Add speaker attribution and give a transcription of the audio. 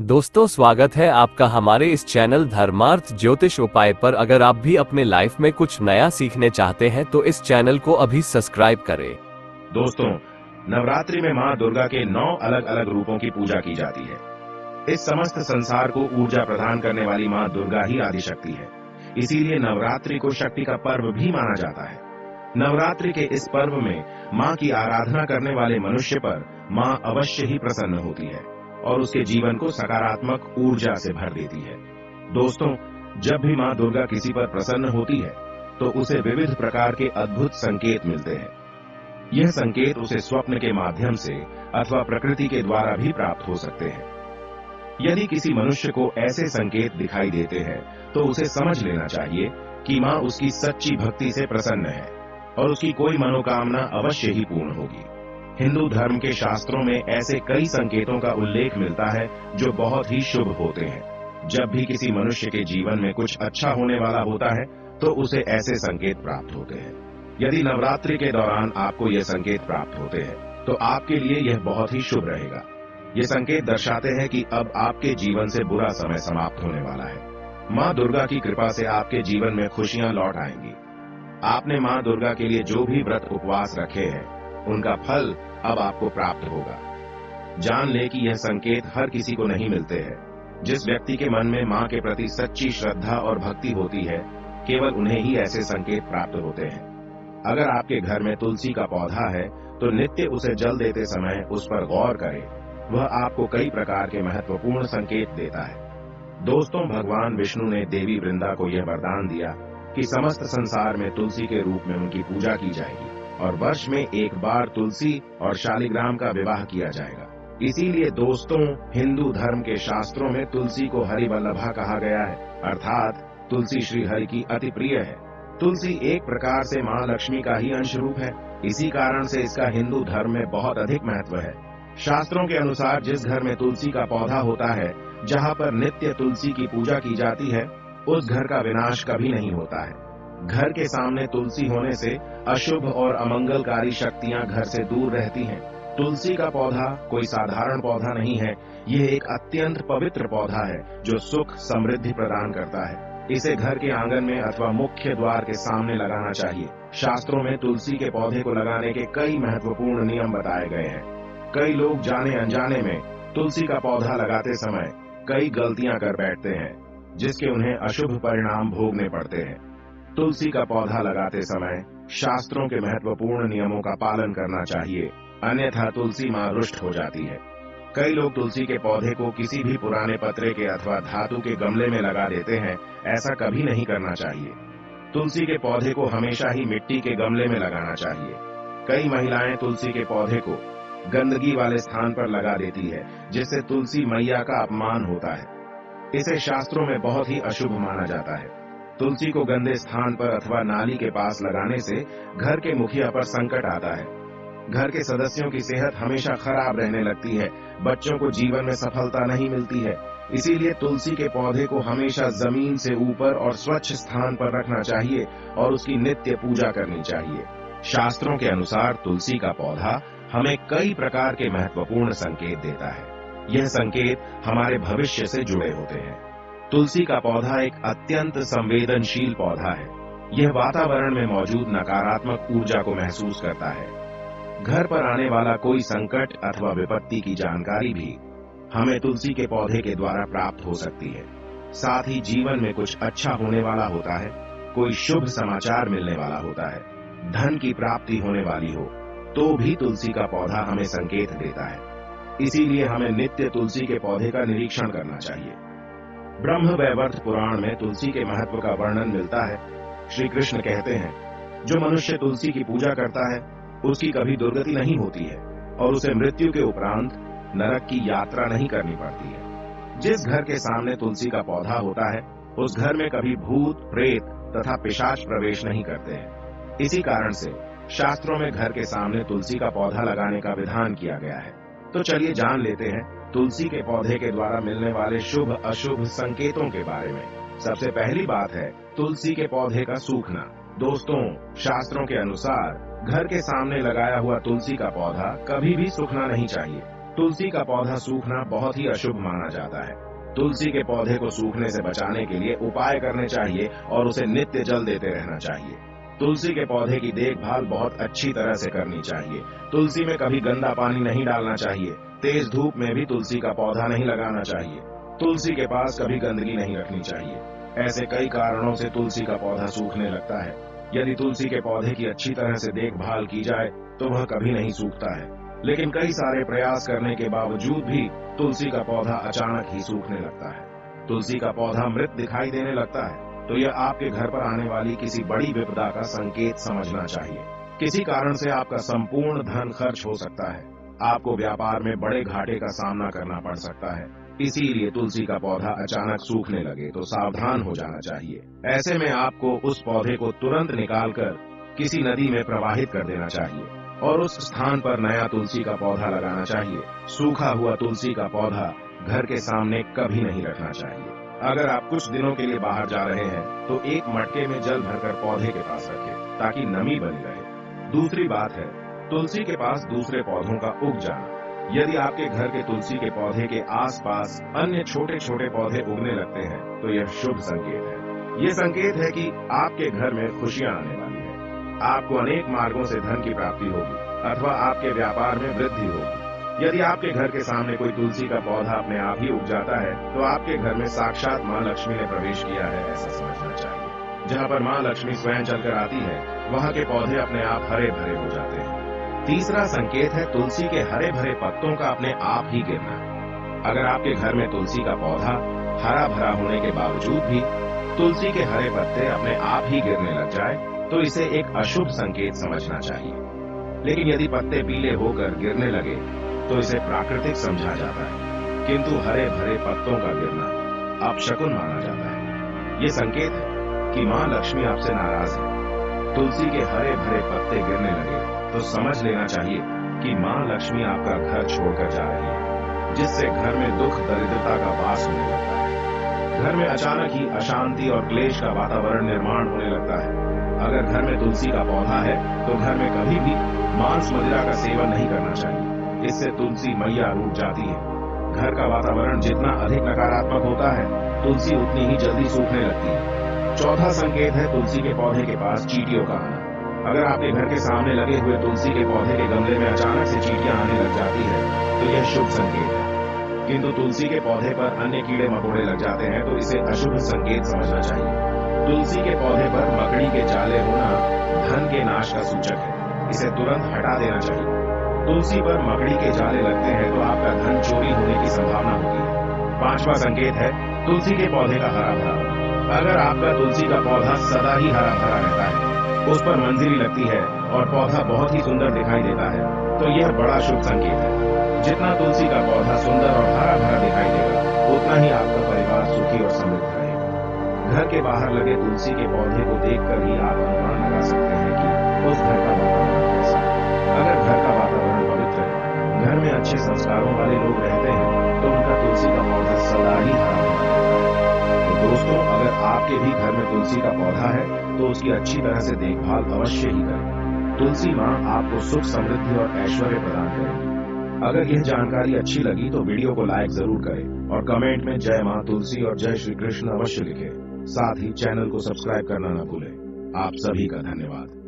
Speaker 1: दोस्तों, स्वागत है आपका हमारे इस चैनल धर्मार्थ ज्योतिष उपाय पर। अगर आप भी अपने लाइफ में कुछ नया सीखने चाहते हैं तो इस चैनल को अभी सब्सक्राइब करें।
Speaker 2: दोस्तों, नवरात्रि में माँ दुर्गा के 9 अलग अलग रूपों की पूजा की जाती है। इस समस्त संसार को ऊर्जा प्रदान करने वाली माँ दुर्गा ही आदिशक्ति है। इसीलिए नवरात्रि को शक्ति का पर्व भी माना जाता है। नवरात्रि के इस पर्व में माँ की आराधना करने वाले मनुष्य पर माँ अवश्य ही प्रसन्न होती है और उसके जीवन को सकारात्मक ऊर्जा से भर देती है। दोस्तों, जब भी माँ दुर्गा किसी पर प्रसन्न होती है तो उसे विविध प्रकार के अद्भुत संकेत मिलते हैं। यह संकेत उसे स्वप्न के माध्यम से अथवा प्रकृति के द्वारा भी प्राप्त हो सकते हैं। यदि किसी मनुष्य को ऐसे संकेत दिखाई देते हैं तो उसे समझ लेना चाहिए कि माँ उसकी सच्ची भक्ति से प्रसन्न है और उसकी कोई मनोकामना अवश्य ही पूर्ण होगी। हिंदू धर्म के शास्त्रों में ऐसे कई संकेतों का उल्लेख मिलता है जो बहुत ही शुभ होते हैं। जब भी किसी मनुष्य के जीवन में कुछ अच्छा होने वाला होता है तो उसे ऐसे संकेत प्राप्त होते हैं। यदि नवरात्रि के दौरान आपको ये संकेत प्राप्त होते हैं तो आपके लिए यह बहुत ही शुभ रहेगा। ये संकेत दर्शाते हैं कि अब आपके जीवन से बुरा समय समाप्त होने वाला है। माँ दुर्गा की कृपा से आपके जीवन में खुशियां लौट आएंगी। आपने माँ दुर्गा के लिए जो भी व्रत उपवास रखे हैं उनका फल अब आपको प्राप्त होगा। जान ले कि यह संकेत हर किसी को नहीं मिलते हैं। जिस व्यक्ति के मन में माँ के प्रति सच्ची श्रद्धा और भक्ति होती है, केवल उन्हें ही ऐसे संकेत प्राप्त होते हैं। अगर आपके घर में तुलसी का पौधा है तो नित्य उसे जल देते समय उस पर गौर करें। वह आपको कई प्रकार के महत्वपूर्ण संकेत देता है। दोस्तों, भगवान विष्णु ने देवी वृंदा को यह वरदान दिया कि समस्त संसार में तुलसी के रूप में उनकी पूजा की जाएगी और वर्ष में एक बार तुलसी और शालिग्राम का विवाह किया जाएगा। इसीलिए दोस्तों, हिंदू धर्म के शास्त्रों में तुलसी को हरिवल्लभा कहा गया है, अर्थात तुलसी श्री हरि की अति प्रिय है। तुलसी एक प्रकार से माँ लक्ष्मी का ही अंश रूप है। इसी कारण से इसका हिंदू धर्म में बहुत अधिक महत्व है। शास्त्रों के अनुसार जिस घर में तुलसी का पौधा होता है, जहाँ पर नित्य तुलसी की पूजा की जाती है, उस घर का विनाश कभी नहीं होता है। घर के सामने तुलसी होने से अशुभ और अमंगलकारी शक्तियां घर से दूर रहती हैं। तुलसी का पौधा कोई साधारण पौधा नहीं है। यह एक अत्यंत पवित्र पौधा है जो सुख समृद्धि प्रदान करता है। इसे घर के आंगन में अथवा मुख्य द्वार के सामने लगाना चाहिए। शास्त्रों में तुलसी के पौधे को लगाने के कई महत्वपूर्ण नियम बताए गए हैं। कई लोग जाने अनजाने में तुलसी का पौधा लगाते समय कई गलतियां कर बैठते हैं, जिसके उन्हें अशुभ परिणाम भोगने पड़ते हैं। तुलसी का पौधा लगाते समय शास्त्रों के महत्वपूर्ण नियमों का पालन करना चाहिए, अन्यथा तुलसी माँ रुष्ट हो जाती है। कई लोग तुलसी के पौधे को किसी भी पुराने पत्रे के अथवा धातु के गमले में लगा देते हैं। ऐसा कभी नहीं करना चाहिए। तुलसी के पौधे को हमेशा ही मिट्टी के गमले में लगाना चाहिए। कई महिलाएं तुलसी के पौधे को गंदगी वाले स्थान पर लगा देती है, जिससे तुलसी मैया का अपमान होता है। इसे शास्त्रों में बहुत ही अशुभ माना जाता है। तुलसी को गंदे स्थान पर अथवा नाली के पास लगाने से घर के मुखिया पर संकट आता है। घर के सदस्यों की सेहत हमेशा खराब रहने लगती है। बच्चों को जीवन में सफलता नहीं मिलती है। इसीलिए तुलसी के पौधे को हमेशा जमीन से ऊपर और स्वच्छ स्थान पर रखना चाहिए और उसकी नित्य पूजा करनी चाहिए। शास्त्रों के अनुसार तुलसी का पौधा हमें कई प्रकार के महत्वपूर्ण संकेत देता है। यह संकेत हमारे भविष्य से जुड़े होते हैं। तुलसी का पौधा एक अत्यंत संवेदनशील पौधा है। यह वातावरण में मौजूद नकारात्मक ऊर्जा को महसूस करता है। घर पर आने वाला कोई संकट अथवा विपत्ति की जानकारी भी हमें तुलसी के पौधे के द्वारा प्राप्त हो सकती है। साथ ही जीवन में कुछ अच्छा होने वाला होता है, कोई शुभ समाचार मिलने वाला होता है, धन की प्राप्ति होने वाली हो तो भी तुलसी का पौधा हमें संकेत देता है। इसीलिए हमें नित्य तुलसी के पौधे का निरीक्षण करना चाहिए। ब्रह्म वैवर्त पुराण में तुलसी के महत्व का वर्णन मिलता है। श्री कृष्ण कहते हैं, जो मनुष्य तुलसी की पूजा करता है उसकी कभी दुर्गति नहीं होती है और उसे मृत्यु के उपरांत नरक की यात्रा नहीं करनी पड़ती है। जिस घर के सामने तुलसी का पौधा होता है उस घर में कभी भूत, प्रेत तथा पिशाच प्रवेश नहीं करते हैं। इसी कारण से शास्त्रों में घर के सामने तुलसी का पौधा लगाने का विधान किया गया है। तो चलिए जान लेते हैं तुलसी के पौधे के द्वारा मिलने वाले शुभ अशुभ संकेतों के बारे में। सबसे पहली बात है तुलसी के पौधे का सूखना। दोस्तों, शास्त्रों के अनुसार घर के सामने लगाया हुआ तुलसी का पौधा कभी भी सूखना नहीं चाहिए। तुलसी का पौधा सूखना बहुत ही अशुभ माना जाता है। तुलसी के पौधे को सूखने से बचाने के लिए उपाय करने चाहिए और उसे नित्य जल देते रहना चाहिए। तुलसी के पौधे की देखभाल बहुत अच्छी तरह से करनी चाहिए। तुलसी में कभी गंदा पानी नहीं डालना चाहिए। तेज धूप में भी तुलसी का पौधा नहीं लगाना चाहिए। तुलसी के पास कभी गंदगी नहीं रखनी चाहिए। ऐसे कई कारणों से तुलसी का पौधा सूखने लगता है। यदि तुलसी के पौधे की अच्छी तरह से देखभाल की जाए तो वह कभी नहीं सूखता है, लेकिन कई सारे प्रयास करने के बावजूद भी तुलसी का पौधा अचानक ही सूखने लगता है। तुलसी का पौधा मृत दिखाई देने लगता है तो यह आपके घर पर आने वाली किसी बड़ी विपदा का संकेत समझना चाहिए। किसी कारण से आपका संपूर्ण धन खर्च हो सकता है। आपको व्यापार में बड़े घाटे का सामना करना पड़ सकता है। इसीलिए तुलसी का पौधा अचानक सूखने लगे तो सावधान हो जाना चाहिए। ऐसे में आपको उस पौधे को तुरंत निकालकर किसी नदी में प्रवाहित कर देना चाहिए और उस स्थान पर नया तुलसी का पौधा लगाना चाहिए। सूखा हुआ तुलसी का पौधा घर के सामने कभी नहीं रखना चाहिए। अगर आप कुछ दिनों के लिए बाहर जा रहे हैं तो एक मटके में जल भरकर पौधे के पास रखें ताकि नमी बनी रहे। दूसरी बात है तुलसी के पास दूसरे पौधों का उग जाना। यदि आपके घर के तुलसी के पौधे के आसपास अन्य छोटे छोटे पौधे उगने लगते हैं तो यह शुभ संकेत है। ये संकेत है कि आपके घर में खुशियां आने वाली है। आपको अनेक मार्गों से धन की प्राप्ति होगी अथवा आपके व्यापार में वृद्धि होगी। यदि आपके घर के सामने कोई तुलसी का पौधा अपने आप ही उग जाता है तो आपके घर में साक्षात माँ लक्ष्मी ने प्रवेश किया है, ऐसा समझना चाहिए। जहाँ पर माँ लक्ष्मी स्वयं चलकर आती है वहाँ के पौधे अपने आप हरे भरे हो जाते हैं। तीसरा संकेत है तुलसी के हरे भरे पत्तों का अपने आप ही गिरना। अगर आपके घर में तुलसी का पौधा हरा भरा होने के बावजूद भी तुलसी के हरे पत्ते अपने आप ही गिरने लग जाए तो इसे एक अशुभ संकेत समझना चाहिए। लेकिन यदि पत्ते पीले होकर गिरने लगे तो इसे प्राकृतिक समझा जाता है, किंतु हरे भरे पत्तों का गिरना अपशकुन माना जाता है। ये संकेत है कि माँ लक्ष्मी आपसे नाराज है। तुलसी के हरे भरे पत्ते गिरने लगे तो समझ लेना चाहिए कि माँ लक्ष्मी आपका घर छोड़कर जा रही है, जिससे घर में दुख दरिद्रता का वास होने लगता है। घर में अचानक ही अशांति और क्लेश का वातावरण निर्माण होने लगता है। अगर घर में तुलसी का पौधा है तो घर में कभी भी मांस मदिरा का सेवन नहीं करना चाहिए। इससे तुलसी मैया रूठ जाती है। घर का वातावरण जितना अधिक नकारात्मक होता है तुलसी उतनी ही जल्दी सूखने लगती है। चौथा संकेत है तुलसी के पौधे के पास चींटियों का आना। अगर आपके घर के सामने लगे हुए तुलसी के पौधे के गमले में अचानक से चींटियां आने लग जाती है तो यह शुभ संकेत है, किंतु तुलसी के पौधे पर अन्य कीड़े मकोड़े लग जाते हैं तो इसे अशुभ संकेत समझना चाहिए। तुलसी के पौधे पर मकड़ी के जाले होना धन के नाश का सूचक है। इसे तुरंत हटा देना चाहिए। तुलसी पर मकड़ी के जाले लगते हैं तो आपका धन चोरी होने की संभावना होती है। पांचवा संकेत है तुलसी के पौधे का हरा भरा होना। अगर आपका तुलसी का पौधा सदा ही हरा भरा रहता है, उस पर मंजरी लगती है और पौधा बहुत ही सुंदर दिखाई देता है तो यह बड़ा शुभ संकेत है। जितना तुलसी का पौधा सुंदर और हरा भरा दिखाई देगा उतना ही आपका परिवार सुखी और समृद्ध रहेगा। घर के बाहर लगे तुलसी के पौधे को देखकर ही आप अनुमान लगा सकते हैं कि उस घर का वातावरण कैसा है। अगर घर का वातावरण पवित्र है, घर में अच्छे संस्कारों वाले लोग रहते हैं तो उनका तुलसी का पौधा सदा ही हरा भरा रहता है। तो दोस्तों, अगर आपके भी घर में तुलसी का पौधा है तो उसकी अच्छी तरह से देखभाल अवश्य ही करें। तुलसी माँ आपको सुख समृद्धि और ऐश्वर्य प्रदान करेगी। अगर यह जानकारी अच्छी लगी तो वीडियो को लाइक जरूर करें और कमेंट में जय माँ तुलसी और जय श्री कृष्ण अवश्य लिखें। साथ ही चैनल को सब्सक्राइब करना न भूलें। आप सभी का धन्यवाद।